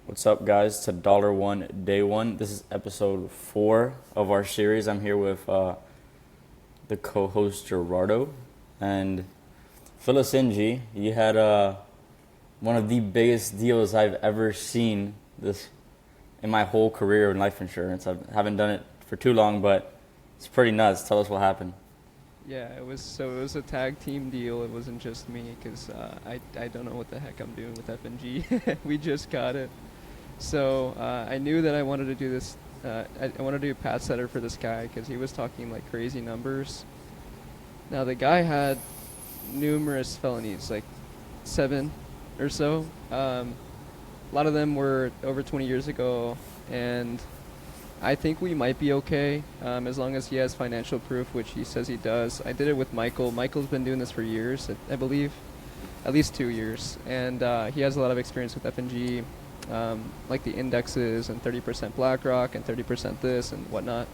What's up, guys? To Dollar One Day One. This is episode 4 of our series. I'm here with the co-host Gerardo, and fill us in, G. You had one of the biggest deals I've ever seen this in my whole career in life insurance. I haven't done it for too long, but it's pretty nuts. Tell us what happened. Yeah, it was a tag team deal. It wasn't just me because I don't know what the heck I'm doing with F&G. We just got it. So I knew that I wanted to do this. I wanted to do pass setter for this guy because he was talking like crazy numbers. Now the guy had numerous felonies, like 7 or so. A lot of them were over 20 years ago, and I think we might be okay as long as he has financial proof, which he says he does. I did it with Michael. Michael's been doing this for years, I believe, at least 2 years, and he has a lot of experience with F&G. Like the indexes and 30% BlackRock and 30% this and whatnot.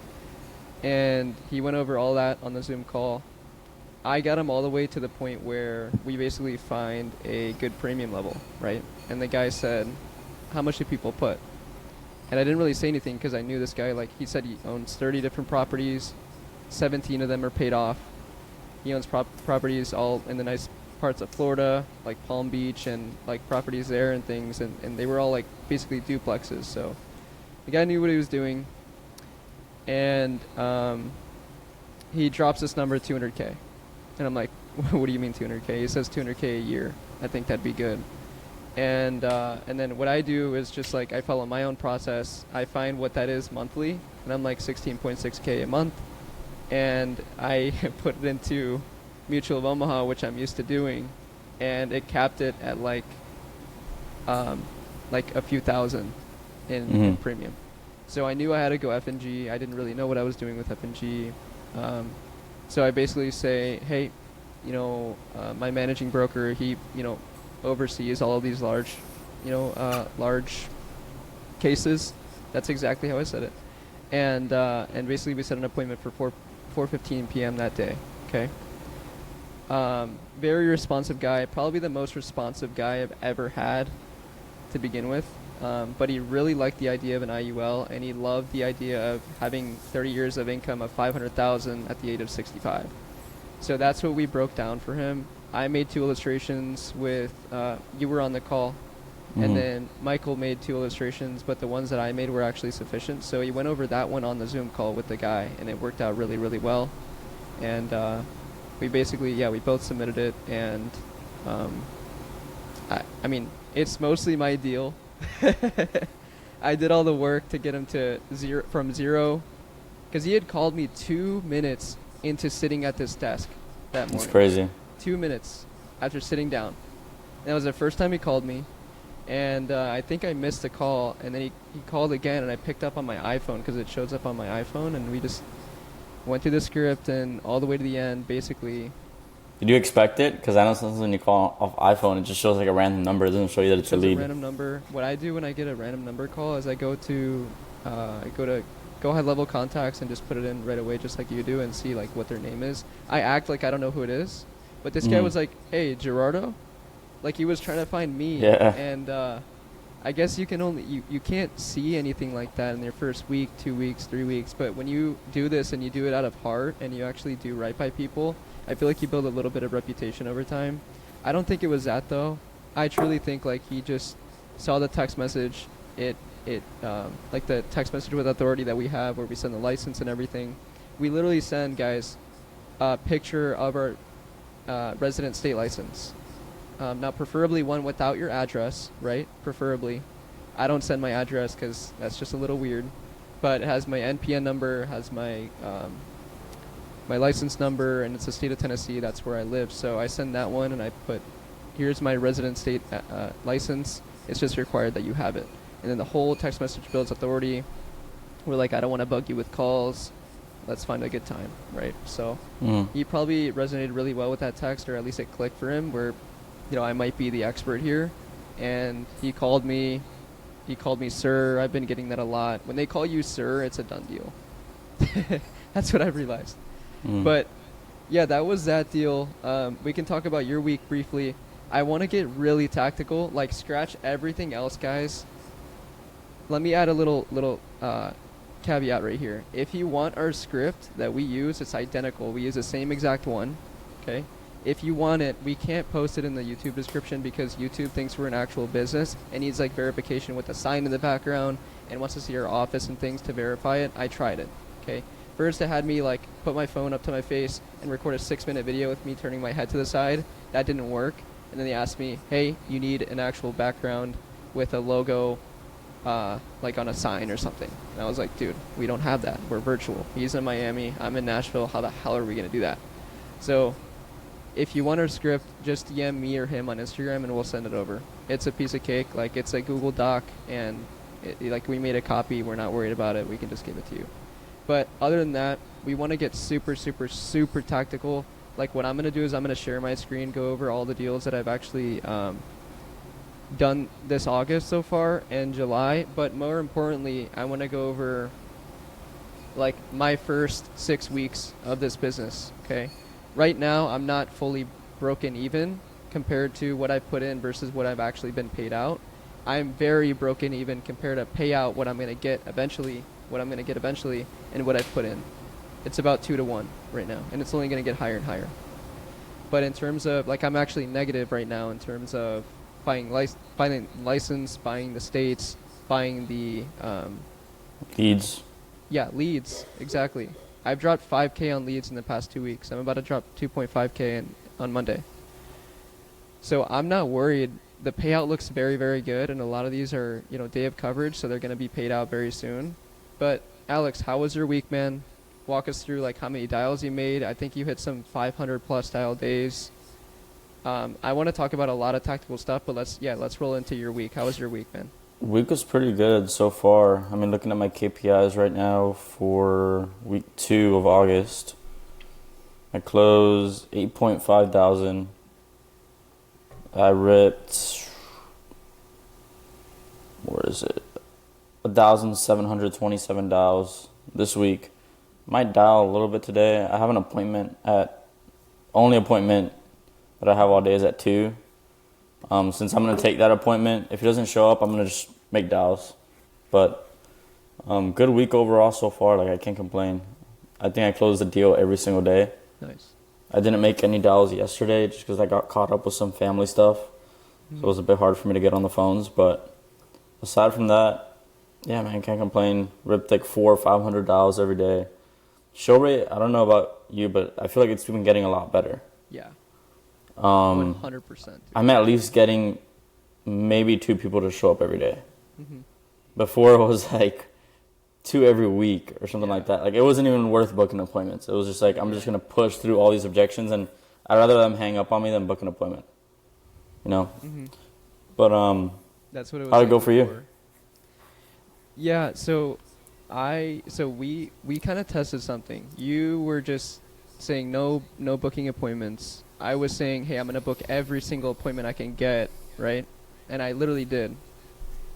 And he went over all that on the Zoom call. I got him all the way to the point where we basically find a good premium level, right? And the guy said, how much do people put? And I didn't really say anything because I knew this guy. Like, he said he owns 30 different properties. 17 of them are paid off. He owns properties all in the nice parts of Florida, like Palm Beach and like properties there and things, and they were all like basically duplexes. So the guy knew what he was doing, and he drops this number 200K, and I'm like, what do you mean 200K? He says 200K a year. I think that'd be good. And then what I do is just like I follow my own process. I find what that is monthly, and I'm like 16.6K a month, and I put it into Mutual of Omaha, which I'm used to doing, and it capped it at like a few thousand in premium. So I knew I had to go F&G. I didn't really know what I was doing with F&G. So I basically say, hey, my managing broker, he, oversees all of these large cases. That's exactly how I said it. And basically we set an appointment for 4:15 p.m. that day. Okay. Very responsive guy, probably the most responsive guy I've ever had to begin with. But he really liked the idea of an IUL, and he loved the idea of having 30 years of income of $500,000 at the age of 65. So that's what we broke down for him. I made 2 illustrations with, you were on the call, and then Michael made 2 illustrations, but the ones that I made were actually sufficient. So he went over that one on the Zoom call with the guy, and it worked out really, really well. And we basically, we both submitted it, and I mean, it's mostly my deal. I did all the work to get him to from zero, because he had called me 2 minutes into sitting at this desk that morning. It's crazy. 2 minutes after sitting down. And that was the first time he called me, and I think I missed the call, and then he called again, and I picked up on my iPhone because it shows up on my iPhone, and we just went through the script and all the way to the end, basically. Did you expect it? Because I know sometimes when you call off iPhone, it just shows like a random number. It doesn't show you that it's a lead. A random number. What I do when I get a random number call is I go to Go High Level Contacts and just put it in right away, just like you do, and see like what their name is. I act like I don't know who it is, but this guy was like, "Hey, Gerardo," like he was trying to find me. Yeah. And I guess you can only you can't see anything like that in your first week, 2 weeks, 3 weeks. But when you do this and you do it out of heart and you actually do right by people, I feel like you build a little bit of reputation over time. I don't think it was that though. I truly think like he just saw the text message. It like the text message with authority that we have, where we send the license and everything. We literally send guys a picture of our resident state license. Now, preferably one without your address, right? Preferably. I don't send my address because that's just a little weird. But it has my NPN number, has my my license number, and it's the state of Tennessee. That's where I live. So I send that one, and I put, here's my resident state license. It's just required that you have it. And then the whole text message builds authority. We're like, I don't want to bug you with calls. Let's find a good time, right? So he probably resonated really well with that text, or at least it clicked for him, where I might be the expert here. And he called me sir. I've been getting that a lot. When they call you sir, it's a done deal. That's what I've realized. But yeah, that was that deal. We can talk about your week briefly. I want to get really tactical, like scratch everything else, guys. let me add a little caveat right here. If you want our script that we use, it's identical. We use the same exact one. Okay. If you want it, we can't post it in the YouTube description because YouTube thinks we're an actual business and needs like verification with a sign in the background and wants to see our office and things to verify it. I tried it. Okay. First, it had me like put my phone up to my face and record a 6-minute video with me turning my head to the side. That didn't work. And then they asked me, hey, you need an actual background with a logo like on a sign or something. And I was like, dude, we don't have that. We're virtual. He's in Miami. I'm in Nashville. How the hell are we going to do that? So if you want our script, just DM me or him on Instagram and we'll send it over. It's a piece of cake. Like, it's a Google Doc, and like we made a copy. We're not worried about it. We can just give it to you. But other than that, we want to get super, super, super tactical. Like, what I'm going to do is I'm going to share my screen, go over all the deals that I've actually done this August so far and July. But more importantly, I want to go over like my first 6 weeks of this business. Okay. Right now, I'm not fully broken even compared to what I've put in versus what I've actually been paid out. I'm very broken even compared to payout, what I'm going to get eventually, and what I've put in. It's about 2 to 1 right now, and it's only going to get higher and higher. But in terms of, like, I'm actually negative right now in terms of buying license, buying the states, buying the Leads. Yeah, leads, exactly. I've dropped 5K on leads in the past 2 weeks. I'm about to drop 2.5K on Monday. So I'm not worried. The payout looks very, very good, and a lot of these are, day of coverage, so they're going to be paid out very soon. But Alex, how was your week, man? Walk us through like how many dials you made. I think you hit some 500 plus dial days. I want to talk about a lot of tactical stuff, but let's roll into your week. How was your week, man? Week was pretty good so far. I mean, looking at my KPIs right now for week 2 of August, I closed 8.5 thousand. I ripped, where is it? 1,727 dials this week. Might dial a little bit today. I have an only appointment that I have all day is at 2. Since I'm going to take that appointment, if he doesn't show up, I'm going to just make dials. But good week overall so far. Like, I can't complain. I think I closed the deal every single day. Nice. I didn't make any dials yesterday just because I got caught up with some family stuff. Mm-hmm. So it was a bit hard for me to get on the phones. But aside from that, yeah, man, can't complain. Ripped like 400 or 500 dials every day. Show rate, I don't know about you, but I feel like it's been getting a lot better. Yeah. 100%. I'm at least getting maybe 2 people to show up every day. Mm-hmm. Before it was like 2 every week or something like that. Like, it wasn't even worth booking appointments. It was just like, I'm just going to push through all these objections, and I'd rather them hang up on me than book an appointment. Mm-hmm. But that's what it was. How'd it go for you? Yeah, so we kind of tested something. You were just saying no booking appointments. I was saying, hey, I'm going to book every single appointment I can get, right? And I literally did.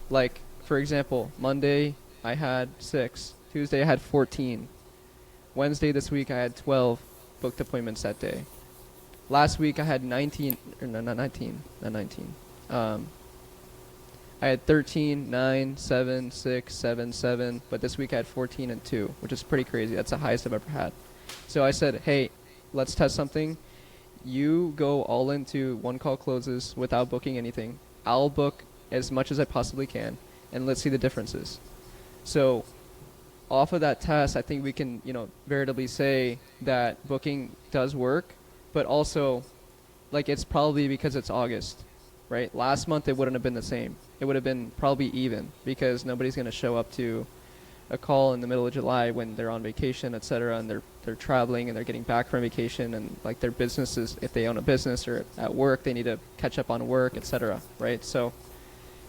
Like, for example, Monday I had 6. Tuesday I had 14. Wednesday this week I had 12 booked appointments that day. Last week I had 19. I had 13, 9, 7, 6, 7, 7. But this week I had 14 and 2, which is pretty crazy. That's the highest I've ever had. So I said, hey, let's test something. You go all into one call closes without booking anything. I'll book as much as I possibly can, and let's see the differences. So off of that test, I think we can, veritably say that booking does work, but also, like, it's probably because it's August, right? Last month, it wouldn't have been the same. It would have been probably even because nobody's going to show up to a call in the middle of July when they're on vacation, etc., and they're traveling and they're getting back from vacation, and like their businesses, if they own a business or at work, they need to catch up on work, etc., right? So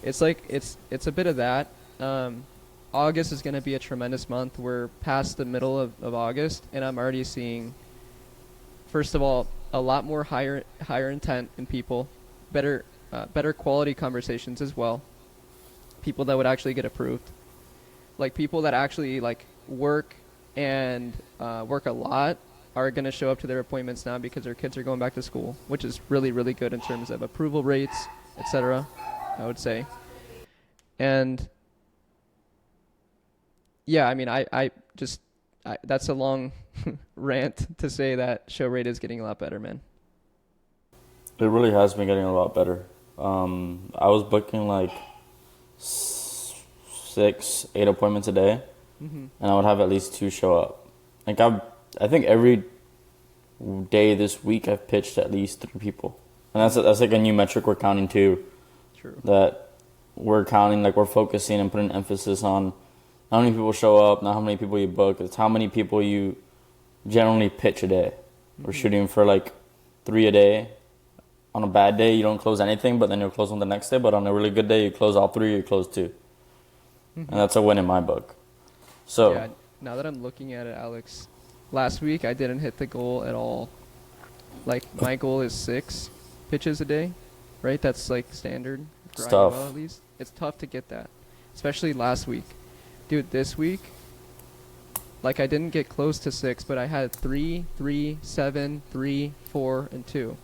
it's like it's a bit of that. August is going to be a tremendous month. We're past the middle of August, and I'm already seeing, first of all, a lot more higher intent in people, better quality conversations as well, people that would actually get approved. Like, people that actually like work and work a lot are going to show up to their appointments now because their kids are going back to school, which is really, really good in terms of approval rates, etc., I would say. And Yeah, I mean, that's a long rant to say that show rate is getting a lot better, man. It really has been getting a lot better. I was booking like 6, 8 appointments a day, Mm-hmm. and I would have at least 2 show up. Like I think every day this week I've pitched at least 3 people, and that's like a new metric we're counting too. True. That we're counting, like we're focusing and putting emphasis on how many people show up, not how many people you book. It's how many people you generally pitch a day. We're shooting for like 3 a day. On a bad day, you don't close anything, but then you'll close on the next day. But on a really good day, you close all 3, you close 2. And that's a win in my book. So, Yeah, now that I'm looking at it, Alex, last week I didn't hit the goal at all. Like, my goal is 6 pitches a day, right? That's like standard for It's tough. IUL at least. It's tough to get that, especially last week. Dude, this week, like I didn't get close to 6, but I had 3, 3, 7, 3, 4, and 2.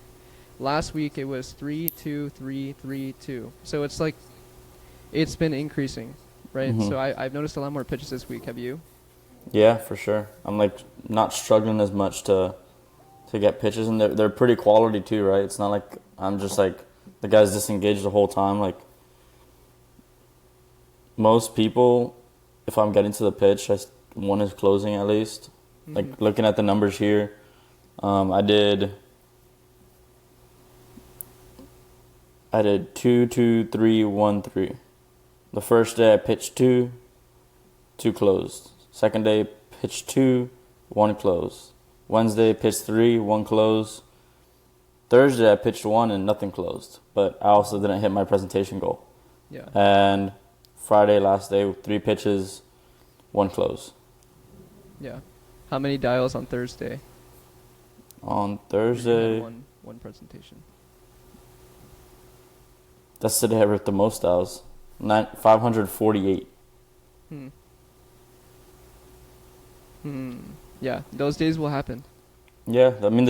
Last week it was 3, 2, 3, 3, 2. So it's like, it's been increasing, right? So I've noticed a lot more pitches this week. Have you? yeah, for sure. I'm like not struggling as much to get pitches, and they're pretty quality too, right? It's not like I'm just like the guy's disengaged the whole time. Like most people, if I'm getting to the pitch, one is closing at least. Like looking at the numbers here, I did 2, 2, 3, 1, 3. The first day I pitched 2 closed. Second day pitched 2, 1 closed. Wednesday pitched 3, 1 closed. Thursday I pitched 1 and nothing closed. But I also didn't hit my presentation goal. Yeah. And Friday, last day, 3 pitches, 1 close. Yeah. How many dials on Thursday? On Where you had Thursday, one presentation. that's the day I ripped the most dials. 548. Yeah, those days will happen. Yeah, I mean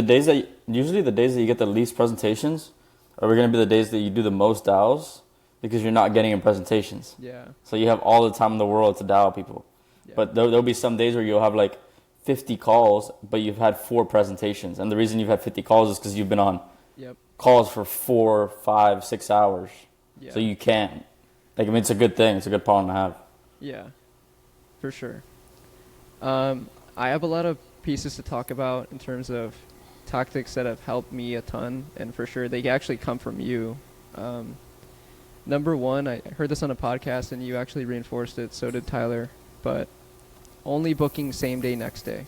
usually the days that you get the least presentations are going to be the days that you do the most dials because you're not getting in presentations. Yeah. So you have all the time in the world to dial people. Yeah. But there'll be some days where you'll have like 50 calls, but you've had 4 presentations. And the reason you've had 50 calls is because you've been on Yep. calls for 4, 5, 6 hours. Yeah. So you can't. Like, I mean, it's a good thing. It's a good problem to have. Yeah, for sure. I have a lot of pieces to talk about in terms of tactics that have helped me a ton, and for sure they actually come from you. Number one, I heard this on a podcast, and you actually reinforced it. So did Tyler. But only booking same day, next day.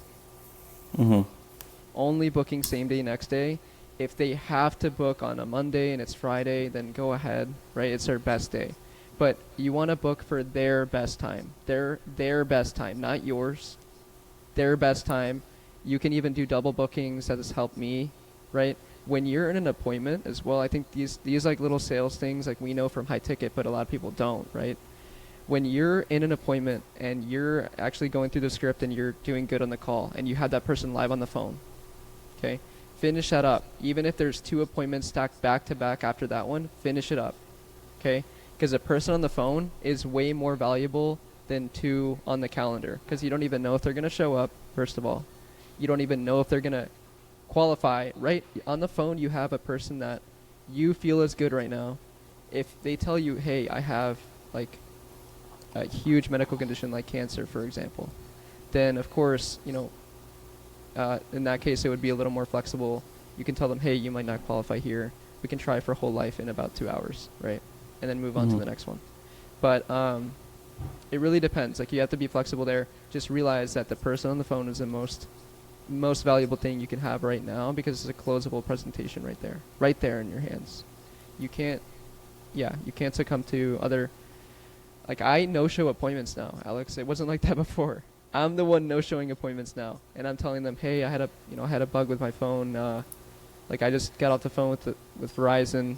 Only booking same day, next day. If they have to book on a Monday and it's Friday, then go ahead, right? It's their best day. But you want to book for their best time. Their best time, not yours. Their best time. You can even do double bookings. That has helped me, right? When you're in an appointment as well, I think these like little sales things, like we know from high ticket, but a lot of people don't, right? When you're in an appointment and you're actually going through the script and you're doing good on the call and you have that person live on the phone, okay? Finish that up. Even if there's 2 appointments stacked back to back after that one, finish it up, okay? Because a person on the phone is way more valuable than 2 on the calendar, because you don't even know if they're going to show up, first of all. You don't even know if they're going to qualify, right? On the phone, you have a person that you feel is good right now. If they tell you, hey, I have like a huge medical condition like cancer, for example, then of course, in that case, it would be a little more flexible. You can tell them, hey, you might not qualify here. We can try for whole life in about 2 hours, right? And then move on to the next one. But it really depends. Like, you have to be flexible there. Just realize that the person on the phone is the most valuable thing you can have right now, because it's a closable presentation right there in your hands. You can't succumb to other, like, I no-show appointments now, Alex. It wasn't like that before. I'm the one no-showing appointments now, and I'm telling them, hey, I had a bug with my phone. Like, I just got off the phone with Verizon.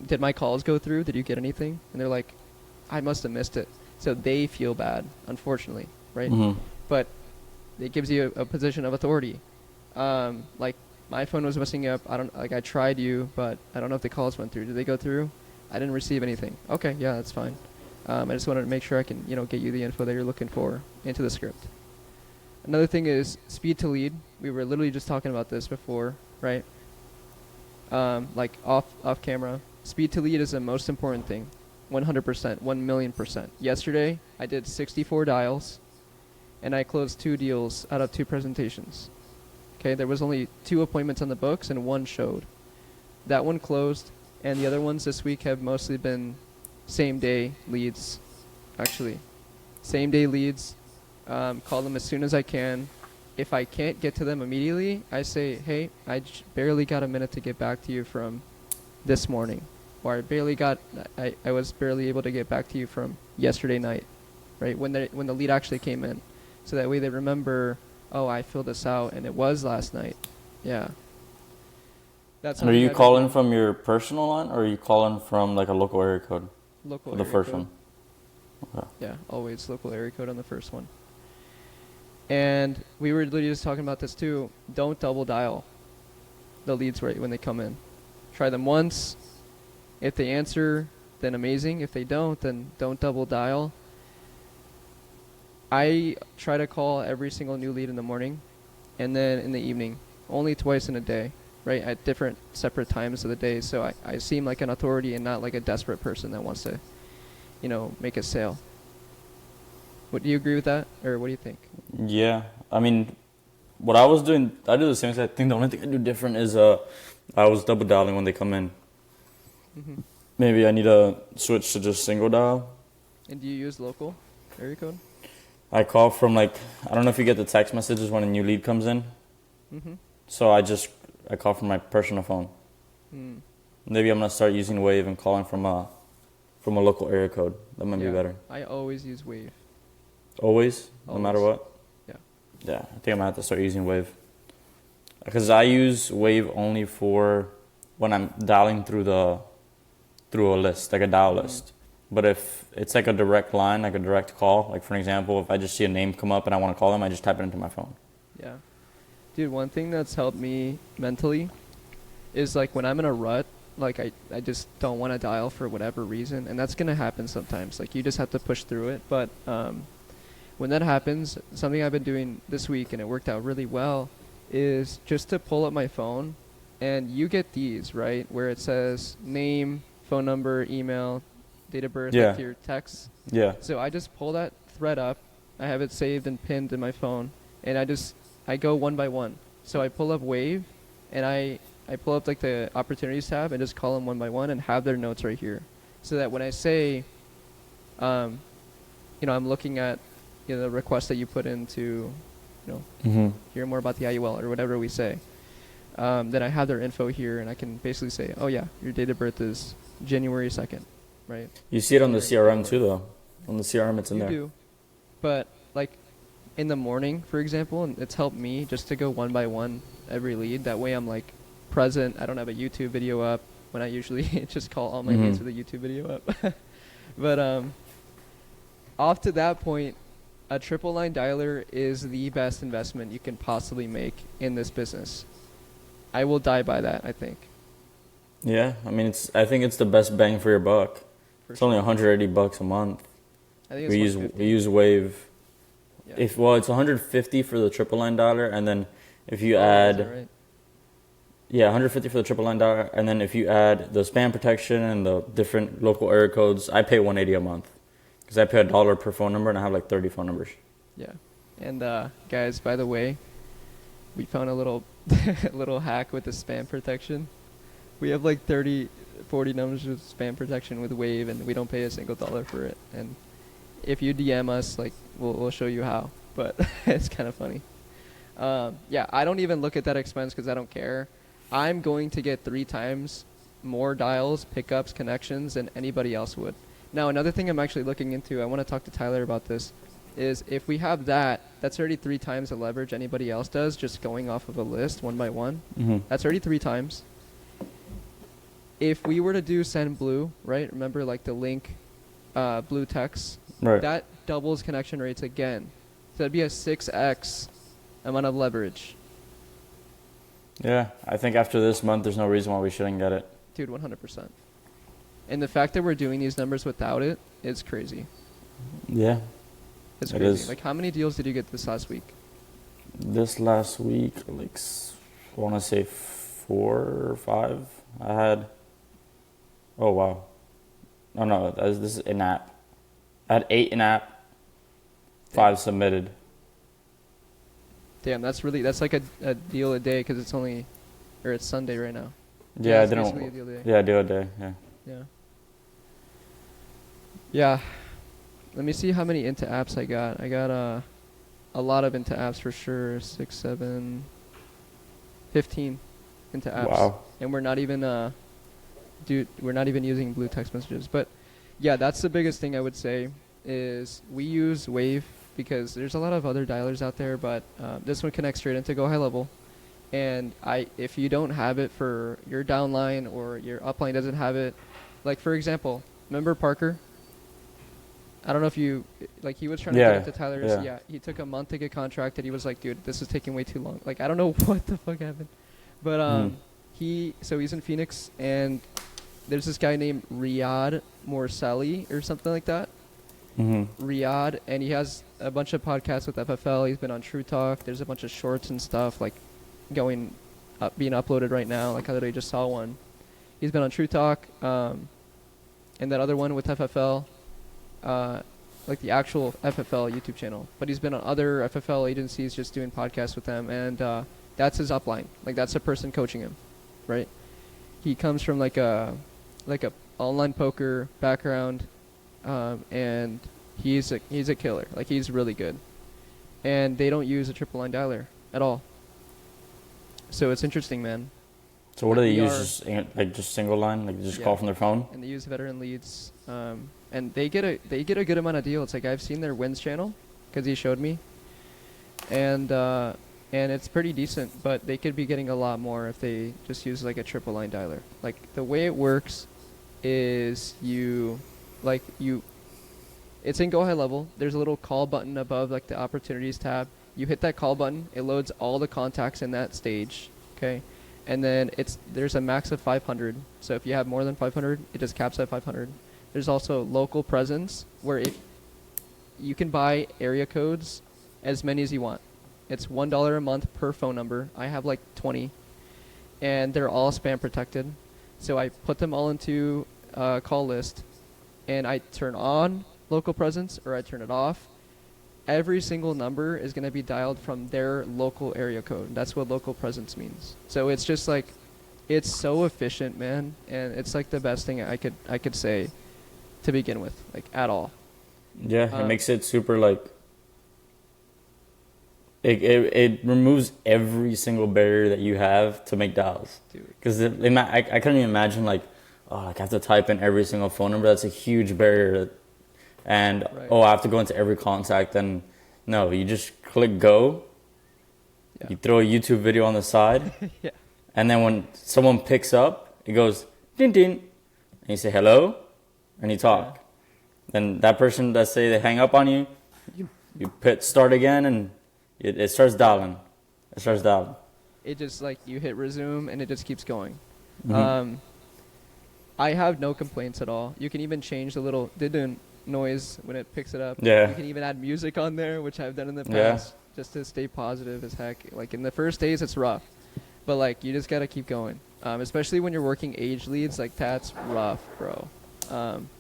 Did my calls go through? Did you get anything? And they're like, I must have missed it. So they feel bad, unfortunately, right? But it gives you a position of authority. Like, my phone was messing up. I tried you, but I don't know if the calls went through. Did they go through? I didn't receive anything. Okay, yeah, that's fine. I just wanted to make sure I can, get you the info that you're looking for into the script. Another thing is speed to lead. We were literally just talking about this before, right? Like off camera. Speed to lead is the most important thing. 100%, 1,000,000%. Yesterday, I did 64 dials, and I closed 2 deals out of 2 presentations. Okay, there was only 2 appointments on the books, and 1 showed. That one closed, and the other ones this week have mostly been same-day leads, actually. Same-day leads. Call them as soon as I can. If I can't get to them immediately, I say, hey, I barely got a minute to get back to you from this morning. Or I was barely able to get back to you from yesterday night, right? When the lead actually came in. So that way they remember, oh, I filled this out and it was last night. Yeah. And are you calling from your personal line, or are you calling from like a local area code? Local for the area first code. one. Okay. Yeah, always local area code on the first one. And we were literally just talking about this too. Don't double dial the leads right when they come in. Try them once. If they answer, then amazing. If they don't, then don't double dial. I try to call every single new lead in the morning and then in the evening. Only twice in a day, right? At different separate times of the day. So I seem like an authority and not like a desperate person that wants to, make a sale. Do you agree with that? Or what do you think? Yeah. I mean, what I was doing, I do the same thing. I think the only thing I do different is I was double dialing when they come in. Mm-hmm. Maybe I need to switch to just single dial. And do you use local area code? I call from I don't know if you get the text messages when a new lead comes in. Mm-hmm. So I call from my personal phone. Mm. Maybe I'm gonna start using Wave and calling from a local area code. That might be better. I always use Wave. Always, no matter what. Yeah. Yeah, I think I'm gonna have to start using Wave. Because I use Wave only for when I'm dialing through a list, like a dial list. But if it's like a direct line, like a direct call, like for example, if I just see a name come up and I want to call them, I just type it into my phone. Yeah. Dude, one thing that's helped me mentally is like when I'm in a rut, like I just don't want to dial for whatever reason, and that's going to happen sometimes. Like you just have to push through it. But when that happens, something I've been doing this week, and it worked out really well, is just to pull up my phone, and you get these, right, where it says name, phone number, email, date of birth, like your text. Yeah. So I just pull that thread up. I have it saved and pinned in my phone, and I go one by one. So I pull up Wave, and I pull up like the opportunities tab and just call them one by one and have their notes right here, so that when I say, I'm looking at the request that you put into, hear more about the IUL or whatever we say, then I have their info here, and I can basically say, oh yeah, your date of birth is January 2nd, right? You see it on the CRM too, though. On the CRM, it's in there. You do, but like in the morning, for example, and it's helped me just to go one by one every lead. That way I'm like present. I don't have a YouTube video up when I usually just call all my leads with a YouTube video up. But off to that point, a triple line dialer is the best investment you can possibly make in this business. I will die by that, I think. Yeah, I mean, I think it's the best bang for your buck. It's only $180 a month. I think it's we use Wave. Yeah. It's $150 for the triple line dialer, and then if you is add, that right? yeah, $150 for the triple line dialer, and then if you add the spam protection and the different local area codes, I pay $180 a month because I pay $1 per phone number, and I have like 30 phone numbers. Yeah, and guys, by the way, we found a little little hack with the spam protection. We have like 30, 40 numbers with spam protection with Wave, and we don't pay a single dollar for it. And if you DM us, like we'll show you how. But it's kind of funny. Yeah, I don't even look at that expense because I don't care. I'm going to get 3 times more dials, pickups, connections than anybody else would. Now, another thing I'm actually looking into, I want to talk to Tyler about this, is if we have that's already 3 times the leverage anybody else does, just going off of a list one by one. Mm-hmm. That's already 3 times. If we were to do send blue, right? Remember like the link blue text? Right. That doubles connection rates again. So that'd be a 6x amount of leverage. Yeah, I think after this month, there's no reason why we shouldn't get it. Dude, 100%. And the fact that we're doing these numbers without it It's crazy. Yeah, It's it crazy. is. Like, how many deals did you get this last week? This last week, like, I want to say 4 or 5. I had. Oh wow. Oh no, this is in app. I had 8 in app, 5 submitted. Damn, that's like a deal a day because it's Sunday right now. Yeah, I it's didn't. basically a deal a day. Yeah, deal a day. Yeah. Yeah. Yeah. Let me see how many into apps I got. I got a lot of into apps for sure. 6, 7, 15 into apps. Wow. And we're not even using blue text messages. But yeah, that's the biggest thing I would say is we use Wave because there's a lot of other dialers out there, but this one connects straight into Go High Level. And if you don't have it for your downline or your upline doesn't have it, like for example, remember Parker? I don't know if he was trying to get into Tyler's. Yeah, he took a month to get contracted. He was like, dude, this is taking way too long. Like, I don't know what the fuck happened. But he's in Phoenix, and there's this guy named Riyadh Morsali or something like that. Mm-hmm. Riyadh, and he has a bunch of podcasts with FFL. He's been on True Talk. There's a bunch of shorts and stuff like being uploaded right now. Like I literally just saw one. He's been on True Talk, and that other one with FFL. Like the actual FFL YouTube channel, but he's been on other FFL agencies just doing podcasts with them, and that's his upline. Like that's the person coaching him, right? He comes from like a online poker background, and he's a killer. Like he's really good, and they don't use a triple line dialer at all. So it's interesting, man. So what do they use? Just single line, like just call from their phone? And they use veteran leads, and they get a good amount of deals. Like I've seen their wins channel, because he showed me, and it's pretty decent. But they could be getting a lot more if they just use like a triple line dialer. Like the way it works is it's in Go High Level. There's a little call button above like the opportunities tab. You hit that call button, it loads all the contacts in that stage. Okay. And then there's a max of 500. So if you have more than 500, it just caps at 500. There's also local presence, where if you can buy area codes as many as you want. It's $1 a month per phone number. I have like 20, and they're all spam protected. So I put them all into a call list, and I turn on local presence or I turn it off. Every single number is going to be dialed from their local area code. That's what local presence means. So it's just like, it's so efficient, man, and it's like the best thing I could say to begin with, like at all. Yeah, it makes it super like. It removes every single barrier that you have to make dials. Because I couldn't even imagine like, I have to type in every single phone number. That's a huge barrier. And I have to go into every contact. And no, you just click go. Yeah. You throw a YouTube video on the side. Yeah. And then when someone picks up, it goes din din, and you say hello, and you talk. Yeah. Then that person, let's say they hang up on you, you hit start again, and it starts dialing. It just like you hit resume, and it just keeps going. Mm-hmm. I have no complaints at all. You can even change the little didun noise when it picks it up. Yeah. You can even add music on there, which I've done in the past, just to stay positive as heck. Like in the first days, it's rough, but like you just gotta keep going. Especially when you're working age leads, like that's rough, bro.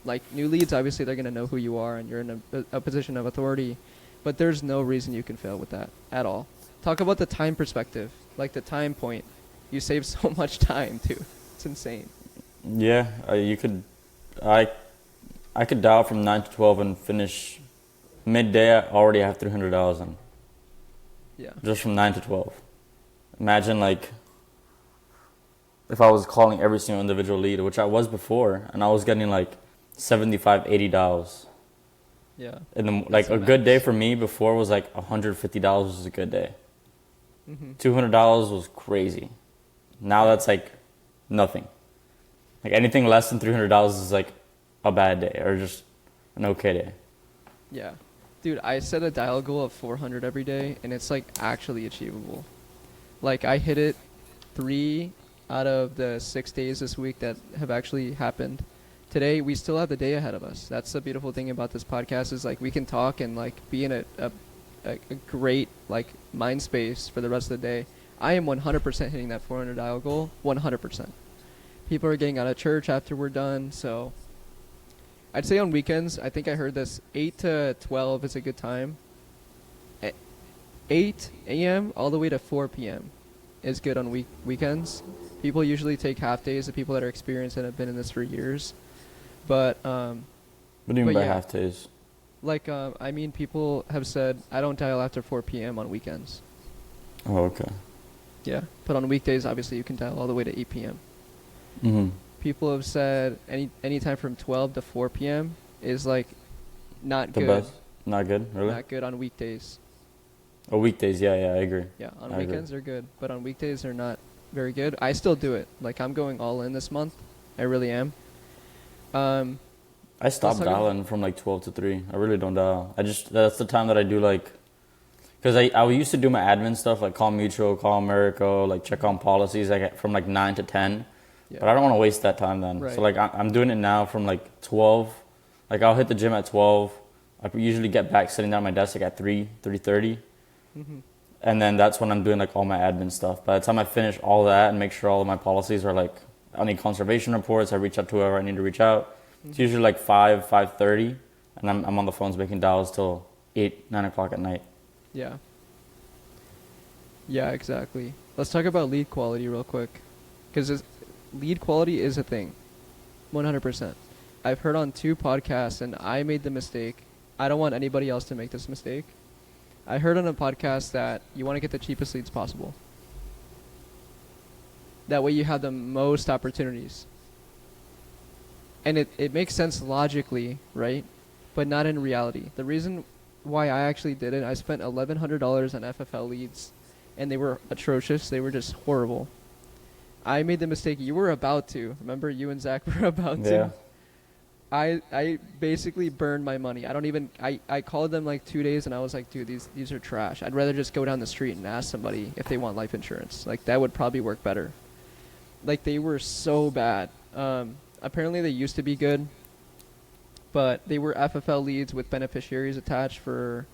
Like new leads, obviously they're gonna know who you are and you're in a position of authority, but there's no reason you can fail with that at all. Talk about the time perspective, like the time point. You save so much time too. It's insane. Yeah, you could. I could dial from 9 to 12 and finish midday. I already have $300 in. Yeah. Just from 9 to 12. Imagine like if I was calling every single individual lead, which I was before, and I was getting like 75, 80 dials. Yeah. Like a good day for me before was like $150 was a good day. Mm-hmm. $200 was crazy. Now that's like nothing. Like anything less than $300 is like a bad day or just an okay day. Yeah. Dude, I set a dial goal of 400 every day, and it's like actually achievable. Like I hit it 3 out of the 6 days this week that have actually happened. today we still have the day ahead of us. That's the beautiful thing about this podcast is like we can talk and like be in a great like mind space for the rest of the day. I am 100% hitting that 400 dial goal. 100%. People are getting out of church after we're done, so I'd say on weekends, I think I heard this 8 to 12 is a good time. 8 a.m. all the way to 4 p.m. is good on weekends. People usually take half days, the people that are experienced and have been in this for years. But what do you mean by half days? Like I mean, people have said I don't dial after 4 p.m. on weekends. Oh, okay. Yeah, but on weekdays, obviously, you can dial all the way to 8 p.m. Mm-hmm. People have said any time from 12 to 4 p.m. is like not The good. best? Not good, really? Not good on weekdays. Oh, weekdays, yeah, I agree. Yeah, on I weekends agree. they're good, but on weekdays they're not very good. I still do it. Like I'm going all in this month. I really am. I stopped dialing from like 12 to 3. I really don't dial. That's the time that I do like, because I used to do my admin stuff like call Mutual, call America, like check on policies like from like 9 to 10. Yeah. But I don't want to waste that time then. Right. So like I'm doing it now from like 12. Like I'll hit the gym at 12. I usually get back sitting down at my desk like at 3:30. Mm-hmm. And then that's when I'm doing like all my admin stuff. By the time I finish all that and make sure all of my policies are like, I need conservation reports, I reach out to whoever I need to reach out. It's usually like 5:30, and I'm on the phones making dials till 9 o'clock at night. Yeah. Yeah, exactly. Let's talk about lead quality real quick, because lead quality is a thing, 100%. I've heard on 2 podcasts, and I made the mistake. I don't want anybody else to make this mistake. I heard on a podcast that you want to get the cheapest leads possible. That way you have the most opportunities. And it makes sense logically, right? But not in reality. The reason why I actually did it, I spent $1,100 on FFL leads, and they were atrocious. They were just horrible. I made the mistake you were about to. Remember, you and Zach were about to? Yeah. I basically burned my money. I called them like 2 days, and I was like, dude, these are trash. I'd rather just go down the street and ask somebody if they want life insurance. Like, that would probably work better. Like, they were so bad. Apparently they used to be good, but they were FFL leads with beneficiaries attached for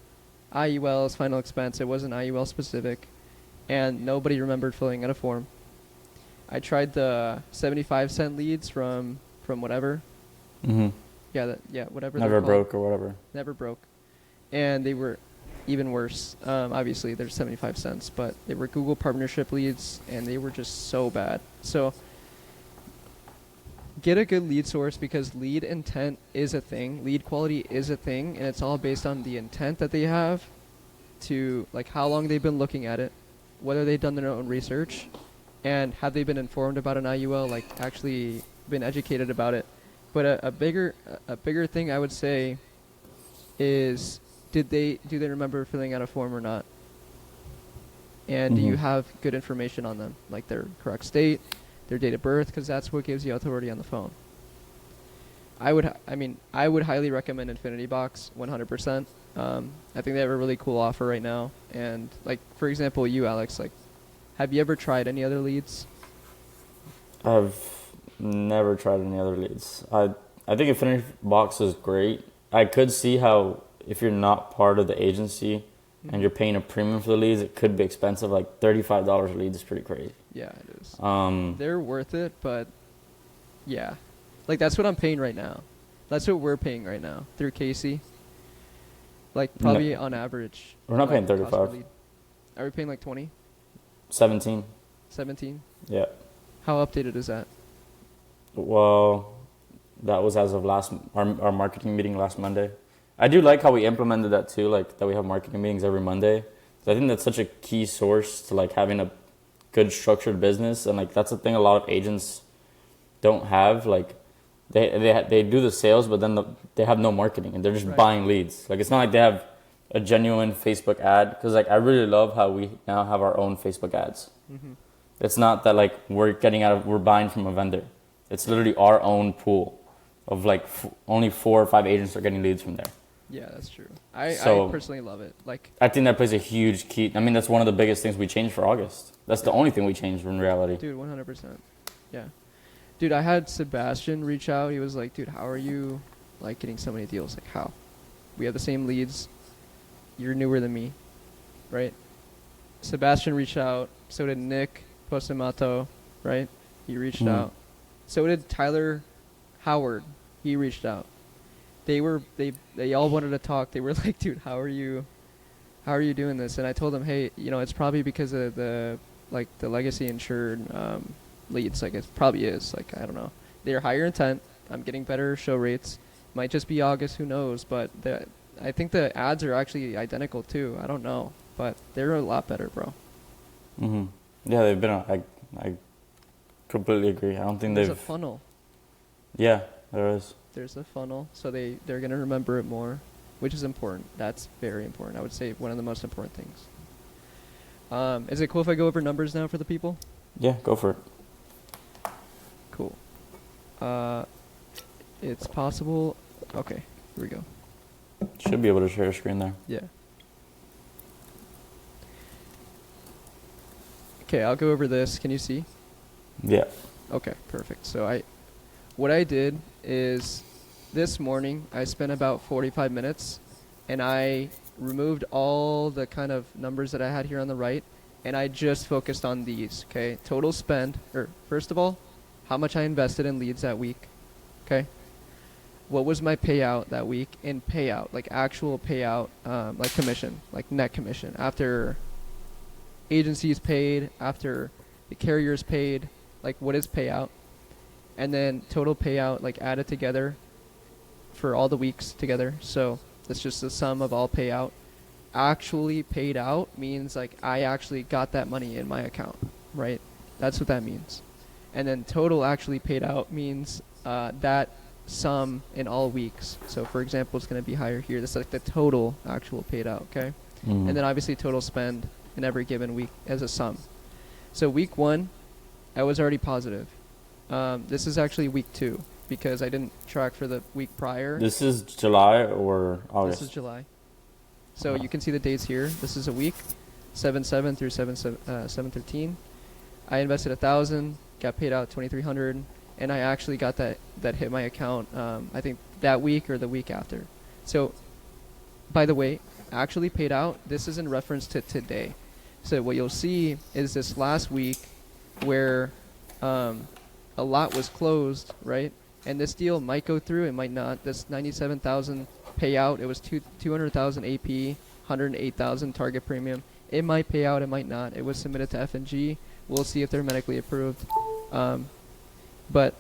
IUL's final expense. It wasn't IUL specific, and nobody remembered filling out a form. I tried the 75-cent leads from whatever. Mm-hmm. Whatever. Never broke or whatever. Never broke, and they were even worse. Obviously, they're 75 cents, but they were Google partnership leads, and they were just so bad. So get a good lead source, because lead intent is a thing. Lead quality is a thing, and it's all based on the intent that they have to, like, how long they've been looking at it, whether they've done their own research, and have they been informed about an IUL, like actually been educated about it. But a bigger thing I would say is, do they remember filling out a form or not? And do you have good information on them, like their correct state, their date of birth, because that's what gives you authority on the phone. I would highly recommend Infinity Box 100%. I think they have a really cool offer right now. And like, for example, you, Alex, like, have you ever tried any other leads? I've never tried any other leads. I think Infinity Box is great. I could see how if you're not part of the agency and you're paying a premium for the leads, it could be expensive. Like $35 a lead is pretty crazy. Yeah, it is. They're worth it, but yeah. Like, that's what I'm paying right now. That's what we're paying right now through Casey. Like, probably on average. We're not paying 35. Are we paying like 20? 17. 17? Yeah. How updated is that? Well, that was as of our marketing meeting last Monday. I do like how we implemented that too, like that we have marketing meetings every Monday. So I think that's such a key source to like having a good structured business, and like that's the thing a lot of agents don't have. Like they do the sales, but then they have no marketing, and they're just buying leads. Like it's not like they have a genuine Facebook ad, because like I really love how we now have our own Facebook ads. Mm-hmm. It's not that like we're buying from a vendor. It's literally our own pool of like only 4 or 5 agents are getting leads from there. Yeah, that's true. I personally love it. Like, I think that plays a huge key. I mean, that's one of the biggest things we changed for August. That's the only thing we changed in reality. Dude, 100%. Yeah. Dude, I had Sebastian reach out. He was like, dude, how are you like getting so many deals? Like, how? We have the same leads. You're newer than me, right? Sebastian reached out. So did Nick Postamato, right? He reached out. So did Tyler Howard. He reached out. They all wanted to talk. They were like, dude, how are you doing this? And I told them, hey, it's probably because of the legacy insured leads. Like, it probably is. Like, I don't know. They're higher intent. I'm getting better show rates. Might just be August. Who knows? But I think the ads are actually identical too. I don't know, but they're a lot better, bro. Mhm. Yeah, they've been. I completely agree. I don't think There's they've. a funnel. Yeah, there is. There's a funnel, so they're gonna remember it more, which is important. That's very important. I would say one of the most important things. Is it cool if I go over numbers now for the people? Yeah, go for it. Cool. It's possible. Okay, here we go. Should be able to share a screen there. Yeah. Okay, I'll go over this. Can you see? Yeah. Okay, perfect. So what I did is this morning I spent about 45 minutes and I removed all the kind of numbers that I had here on the right and I just focused on these, okay? Total spend, or first of all, how much I invested in leads that week, okay? What was my payout that week in payout, like actual payout, like commission, like net commission, after agencies paid, after the carriers paid, like what is payout? And then total payout, like added together for all the weeks together. So that's just the sum of all payout. Actually paid out means like I actually got that money in my account, right? That's what that means. And then total actually paid out means that sum in all weeks. So for example, it's going to be higher here. This is like the total actual paid out, okay? Mm. And then obviously total spend in every given week as a sum. So week 1, I was already positive. This is actually week 2 because I didn't track for the week prior. This is July or August? This is July. So you can see the dates here. This is a week, 7/7 through 7/13. I invested 1,000, got paid out 2,300, and I actually got that hit my account. I think that week or the week after. So, by the way, actually paid out. This is in reference to today. So what you'll see is this last week where a lot was closed, right? And this deal might go through, it might not. This 97,000 payout, it was 200,000 AP, 108,000 target premium. It might pay out, it might not. It was submitted to F&G. We'll see if they're medically approved. But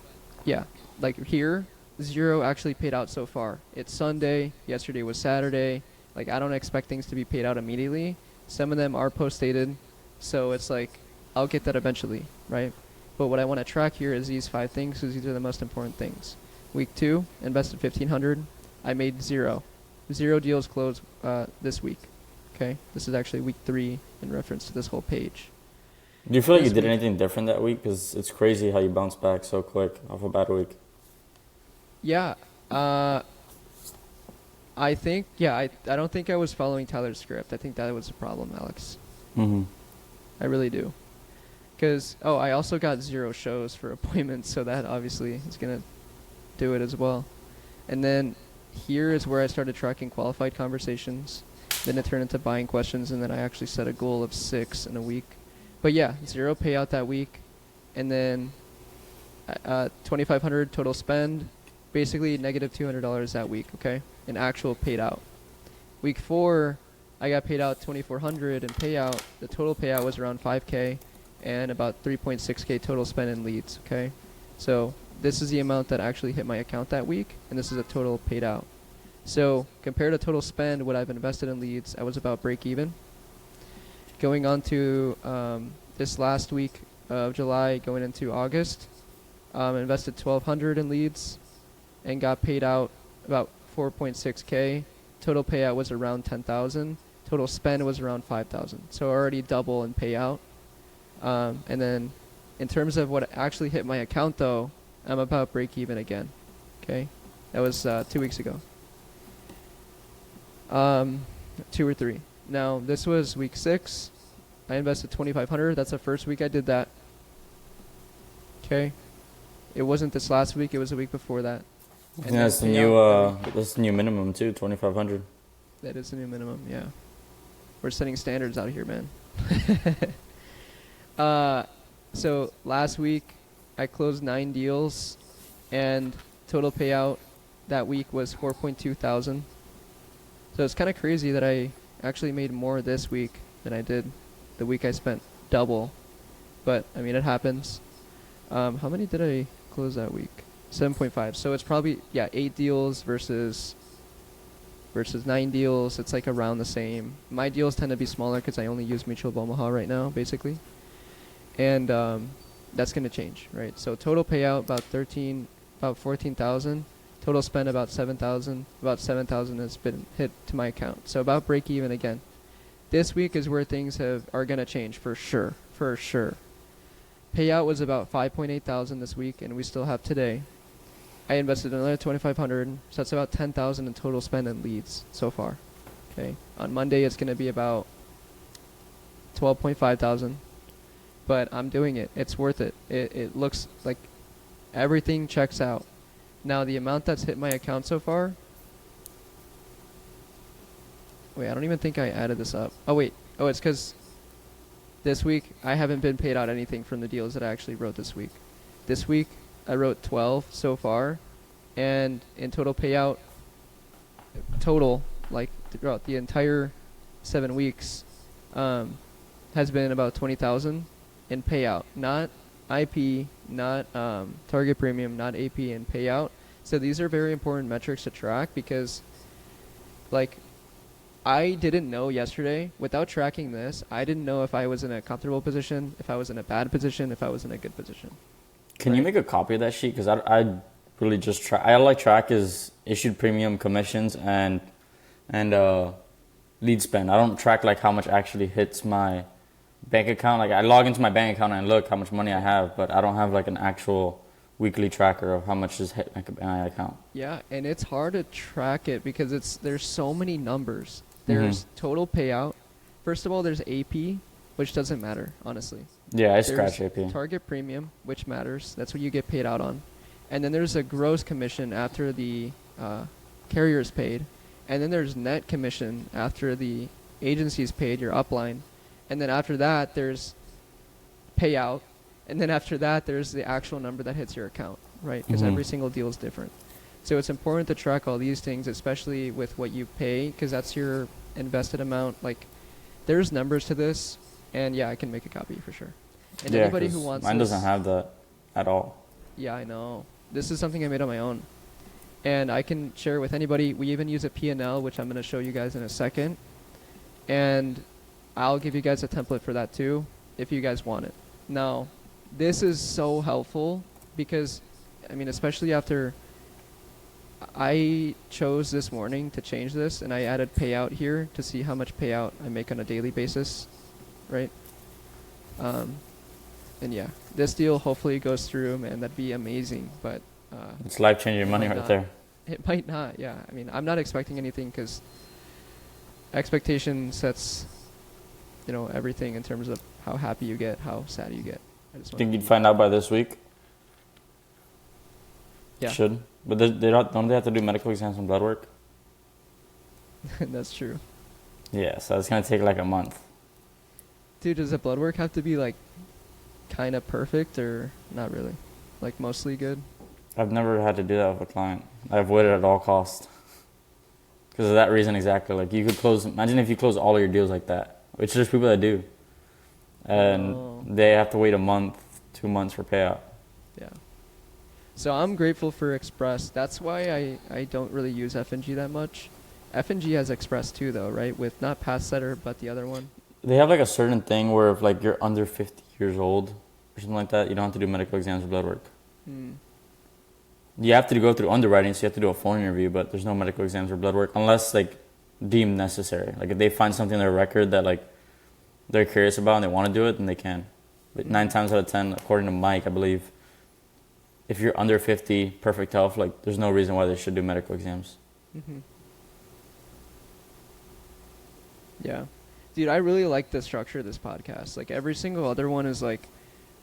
yeah, like here, 0 actually paid out so far. It's Sunday. Yesterday was Saturday. Like I don't expect things to be paid out immediately. Some of them are post-dated, so it's like I'll get that eventually, right? But what I want to track here is these 5 things because these are the most important things. Week 2, invested 1,500. I made 0. 0 deals closed this week. Okay, this is actually week 3 in reference to this whole page. Do you feel like you did anything different that week? Because it's crazy how you bounce back so quick off a bad week. Yeah. I think, I don't think I was following Tyler's script. I think that was the problem, Alex. Mm-hmm. I really do. Because, I also got 0 shows for appointments, so that obviously is going to do it as well. And then here is where I started tracking qualified conversations. Then it turned into buying questions, and then I actually set a goal of 6 in a week. But yeah, 0 payout that week. And then 2,500 total spend. Basically negative $200 that week, okay? In actual paid out. Week 4, I got paid out 2,400 in payout. The total payout was around 5K and about 3.6K total spend in leads, okay? So this is the amount that actually hit my account that week, and this is a total paid out. So compared to total spend, what I've invested in leads, I was about break even. Going on to this last week of July, going into August, invested 1,200 in leads and got paid out about 4.6K. Total payout was around 10,000. Total spend was around 5,000. So already double in payout. And then in terms of what actually hit my account, though, I'm about break even again. Okay, that was 2 weeks ago. 2 or 3. Now this was week 6. I invested 2,500. That's the first week I did that. Okay. It wasn't this last week. It was the week before that. I think that's the new that's the new minimum too, 2,500. That is the new minimum. Yeah, we're setting standards out here, man. So last week I closed 9 deals, and total payout that week was 4.2 thousand. So it's kind of crazy that I actually made more this week than I did the week I spent double. But I mean, it happens. How many did I close that week? 7.5. So it's probably 8 deals versus 9 deals. It's like around the same. My deals tend to be smaller because I only use Mutual of Omaha right now, basically. And that's going to change, right? So total payout about 14,000. Total spend about 7,000. About 7,000 has been hit to my account. So about break even again. This week is where things are going to change for sure. For sure. Payout was about 5.8 thousand this week, and we still have today. I invested another 2,500, so that's about 10,000 in total spend and leads so far. Okay. On Monday, it's going to be about 12.5 thousand, but I'm doing it. It's worth it. It looks like everything checks out. Now, the amount that's hit my account so far. Wait, I don't even think I added this up. Oh, wait. Oh, it's because this week I haven't been paid out anything from the deals that I actually wrote this week. This week I wrote 12 so far, and in total payout, like throughout the entire 7 weeks, has been about 20,000 in payout. Not IP, not target premium, not AP, and payout. So these are very important metrics to track because, like, I didn't know yesterday, without tracking this, I didn't know if I was in a comfortable position, if I was in a bad position, if I was in a good position. Can you make a copy of that sheet? Because I really just track. I like track is issued premium, commissions, and lead spend. I don't track like how much actually hits my bank account. Like I log into my bank account and look how much money I have, but I don't have like an actual weekly tracker of how much is hit my account. Yeah, and it's hard to track it because there's so many numbers. There's total payout. First of all, there's AP, which doesn't matter, honestly. Yeah, I scratch AP. Target premium, which matters. That's what you get paid out on. And then there's a gross commission after the carrier is paid. And then there's net commission after the agency is paid, your upline. And then after that, there's payout. And then after that, there's the actual number that hits your account, right? Because every single deal is different. So it's important to track all these things, especially with what you pay, because that's your invested amount. Like, there's numbers to this, and yeah, I can make a copy for sure. And yeah, anybody who wants mine doesn't have that at all. Yeah, I know. This is something I made on my own, and I can share it with anybody. We even use a P&L, which I'm going to show you guys in a second, and I'll give you guys a template for that too, if you guys want it. Now, this is so helpful because, I mean, especially after I chose this morning to change this, and I added payout here to see how much payout I make on a daily basis, right? And yeah, this deal hopefully goes through, man. That'd be amazing, but it's life-changing money right there. It might not, yeah. I mean, I'm not expecting anything because expectation sets, everything in terms of how happy you get, how sad you get. I just think you'd find out by this week? Yeah. Should. But don't they have to do medical exams and blood work? That's true. Yeah, so it's going to take like a month. Dude, does the blood work have to be like kind of perfect or not really? Like mostly good? I've never had to do that with a client. I avoid it at all costs. Because of that reason exactly. Like you could imagine if you close all of your deals like that. Which there's people that do. And they have to wait a month, 2 months for payout. Yeah. So I'm grateful for Express. That's why I don't really use F&G that much. F&G has Express too, though, right? With not Pass Setter, but the other one. They have like a certain thing where if like you're under 50 years old or something like that, you don't have to do medical exams or blood work. You have to go through underwriting, so you have to do a phone interview, but there's no medical exams or blood work unless like deemed necessary. Like if they find something in their record that like they're curious about and they want to do it, then they can. But 9 times out of 10, according to Mike, I believe, if you're under 50, perfect health, like there's no reason why they should do medical exams. Yeah. Dude, I really like the structure of this podcast. Like every single other one is like,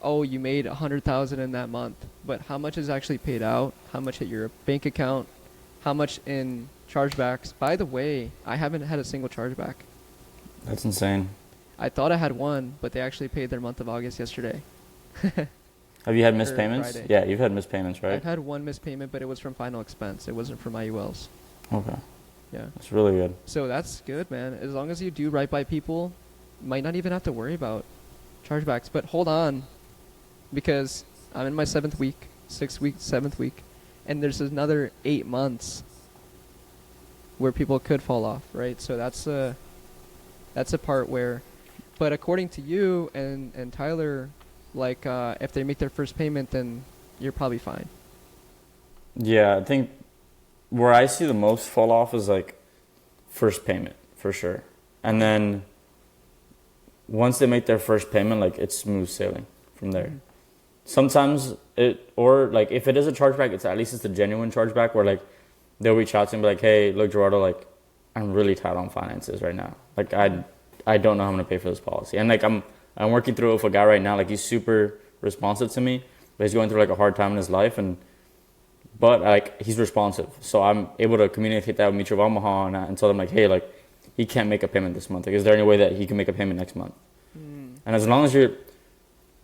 oh, you made 100,000 in that month, but how much is actually paid out? How much hit your bank account? How much in chargebacks? By the way, I haven't had a single chargeback. That's insane. I thought I had one, but they actually paid their month of August yesterday. Have you had missed Or payments? Friday. Yeah, you've had missed payments, right? I've had one missed payment, but it was from final expense. It wasn't from IULs. Okay. Yeah. That's really good. So that's good, man. As long as you do right by people, you might not even have to worry about chargebacks. But hold on, because I'm in my 7th week, 6th week, 7th week, and there's another 8 months where people could fall off, right? So that's a part where, but according to you and Tyler, like if they make their first payment, then you're probably fine. Yeah, I think where I see the most fall off is like first payment for sure. And then once they make their first payment, like it's smooth sailing from there. Mhm. Sometimes or like if it is a chargeback, it's at least it's a genuine chargeback where like they'll reach out to me and be like, hey, look, Gerardo, like I'm really tight on finances right now. Like I don't know how I'm gonna pay for this policy. And like I'm working through it with a guy right now, like he's super responsive to me, but he's going through like a hard time in his life but like he's responsive. So I'm able to communicate that with Mutual of Omaha and tell them like, hey, like he can't make a payment this month. Like, is there any way that he can make a payment next month? Mm. And as long as you're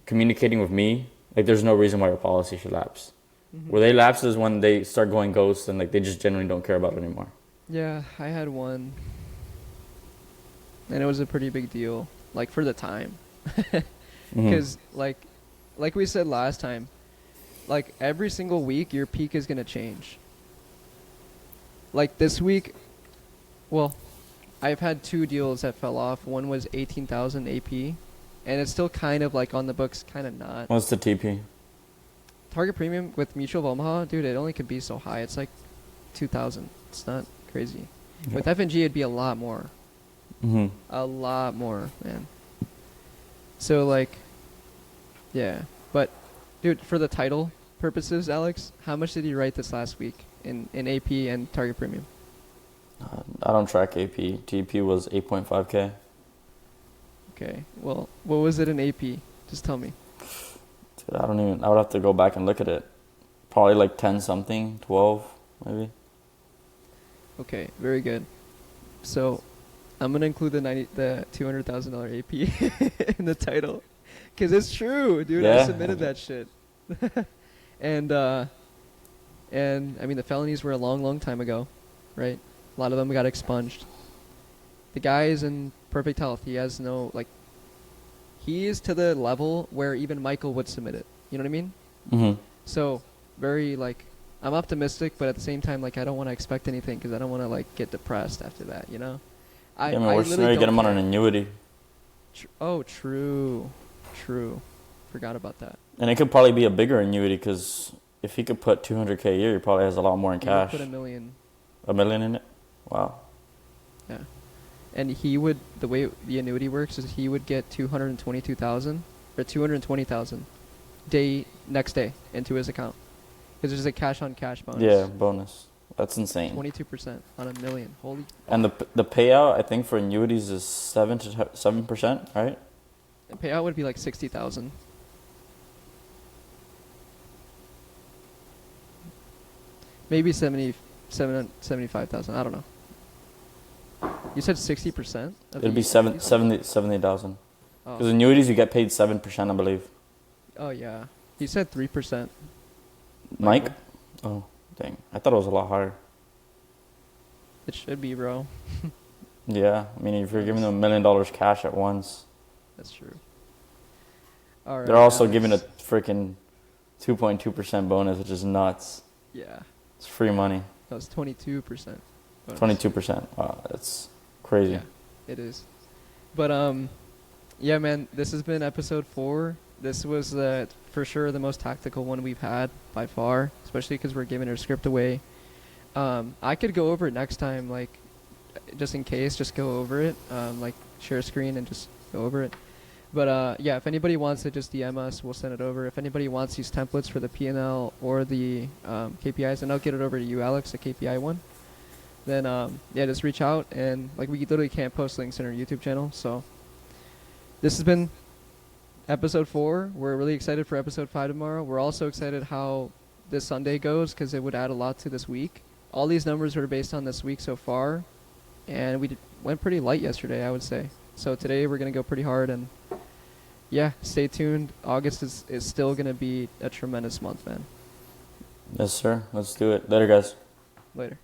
communicating with me, like there's no reason why your policy should lapse. Mm-hmm. Where they lapse is when they start going ghost and like they just genuinely don't care about it anymore. Yeah, I had one, and it was a pretty big deal, like for the time, because like we said last time, like every single week your peak is gonna change. Like this week, well, I've had 2 deals that fell off. One was 18,000 AP, and it's still kind of like on the books, kind of not. What's the TP? Target premium with Mutual of Omaha, dude, it only could be so high. It's like 2,000. It's not crazy. Yeah. With F&G, it'd be a lot more. Mm-hmm. A lot more, man. So, like, yeah. But, dude, for the title purposes, Alex, how much did you write this last week in AP and target premium? I don't track AP. TP was 8.5K. Okay. Well, what was it in AP? Just tell me. Dude, I would have to go back and look at it. Probably like 10 something, 12 maybe. Okay, very good. So, I'm gonna include the $200,000 AP in the title, cause it's true, dude. Yeah. I submitted that shit, and I mean the felonies were a long time ago, right? A lot of them got expunged. The guy is in perfect health. He has no he is to the level where even Michael would submit it. You know what I mean? Mm-hmm. So very I'm optimistic, but at the same time, I don't want to expect anything because I don't want to get depressed after that. You know? I mean, we're trying to get him on an annuity. True. Forgot about that. And it could probably be a bigger annuity because if he could put 200K a year, he probably has a lot more in cash. Put $1 million. $1 million in it? Wow. Yeah. And he would, the way the annuity works is he would get 222,000 or 220,000 next day into his account. Because there's a cash on cash bonus. Yeah, bonus. That's insane. 22% on $1 million. Holy. And the payout, I think, for annuities is 7%, right? The payout would be like 60,000. Maybe 75,000. I don't know. You said 60%? It'd be 70,000. Because Oh. annuities, you get paid 7%, I believe. Oh, yeah. He said 3%. Mike? Oh, dang. I thought it was a lot higher. It should be, bro. Yeah. I mean, if you're giving them $1 million cash at once. That's true. All right. They're also Alex. giving a freaking 2.2% bonus, which is nuts. Yeah. It's free money. That was 22%. bonus. 22%. Wow, that's crazy. Yeah, it is. But yeah, man, this has been episode 4. This was for sure the most tactical one we've had by far, especially because we're giving our script away. I could go over it next time, just in case, just go over it, share a screen and just go over it. But yeah, if anybody wants it, just DM us. We'll send it over. If anybody wants these templates for the P&L or the KPIs, and I'll get it over to you, Alex, the KPI one. Then yeah, just reach out, and we literally can't post links in our YouTube channel. So this has been episode 4. We're really excited for episode 5 tomorrow. We're also excited how this Sunday goes because it would add a lot to this week. All these numbers are based on this week so far, and we went pretty light yesterday, I would say. So today we're going to go pretty hard, and yeah, stay tuned. August is still going to be a tremendous month, man. Yes, sir. Let's do it. Later, guys. Later.